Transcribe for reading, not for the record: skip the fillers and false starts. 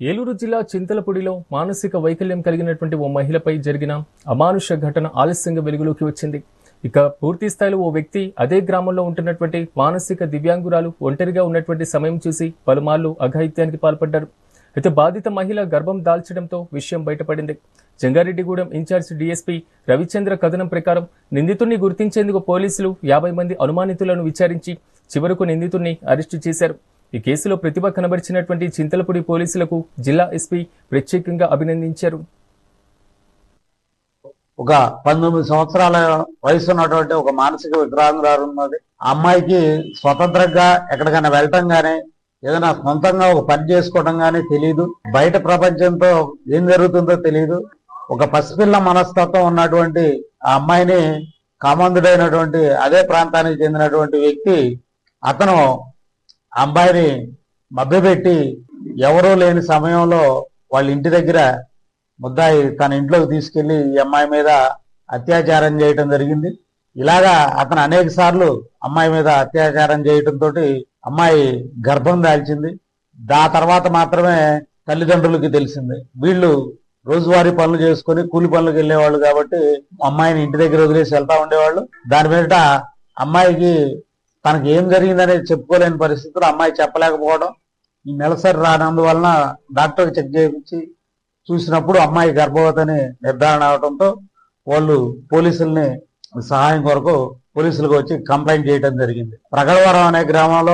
ఏలూరు జిల్లా చింతలపూడిలో మానసిక వైకల్యం కలిగినటువంటి ఓ మహిళపై జరిగిన అమానుష ఘటన ఆలస్యంగా వెలుగులోకి వచ్చింది. ఇక పూర్తి స్థాయిలో ఓ వ్యక్తి అదే గ్రామంలో ఉంటున్నటువంటి మానసిక దివ్యాంగురాలు ఒంటరిగా ఉన్నటువంటి సమయం చూసి పలుమార్లు అఘాయిత్యానికి పాల్పడ్డారు. అయితే బాధిత మహిళ గర్భం దాల్చడంతో విషయం బయటపడింది. జంగారెడ్డిగూడెం ఇన్ఛార్జ్ డీఎస్పీ రవిచంద్ర కథనం ప్రకారం నిందితుడిని గుర్తించేందుకు పోలీసులు 50 మంది అనుమానితులను విచారించి చివరకు నిందితుడిని అరెస్టు చేశారు. ఈ కేసులో ప్రతిభ కనబరిచినటువంటి చింతలపూడి పోలీసులకు జిల్లా ఎస్పీ ప్రత్యేకంగా అభినందించారు. ఒక 19 సంవత్సరాల వయసు ఉన్నటువంటి ఒక మానసిక వికలాంగురాలు ఉన్నది. ఆ అమ్మాయికి స్వతంత్రంగా ఎక్కడికైనా వెళ్ళటం గానీ ఏదైనా సొంతంగా ఒక పని చేసుకోవడం గానీ తెలియదు. బయట ప్రపంచంతో ఏం జరుగుతుందో తెలియదు. ఒక పసిపిల్ల మనస్తత్వం ఉన్నటువంటి ఆ అమ్మాయిని కామందుడైనటువంటి అదే ప్రాంతానికి చెందినటువంటి వ్యక్తి అతను అమ్మాయిని మభ్యపెట్టి ఎవరూ లేని సమయంలో వాళ్ళ ఇంటి దగ్గర ముద్దాయి తన ఇంట్లోకి తీసుకెళ్లి ఈ అమ్మాయి మీద అత్యాచారం చేయటం జరిగింది. ఇలాగా అతను అనేక సార్లు అమ్మాయి మీద అత్యాచారం చేయటంతో అమ్మాయి గర్భం దాల్చింది. ఆ తర్వాత మాత్రమే తల్లిదండ్రులకి తెలిసింది. వీళ్ళు రోజువారీ పనులు చేసుకుని కూలి పనులకు వెళ్ళేవాళ్ళు కాబట్టి అమ్మాయిని ఇంటి దగ్గర వదిలేసి వెళ్తా ఉండేవాళ్ళు. దాని మీద అమ్మాయికి తనకి ఏం జరిగిందనేది చెప్పుకోలేని పరిస్థితులు అమ్మాయి చెప్పలేకపోవడం, ఈ నెలసరి రానందువలన డాక్టర్కి చెక్ చేయించి చూసినప్పుడు అమ్మాయి గర్భవతిని నిర్ధారణ అవడంతో వాళ్ళు పోలీసుల్ని సహాయం కొరకు పోలీసులకు వచ్చి కంప్లైంట్ చేయడం జరిగింది. ప్రగడవరం అనే గ్రామంలో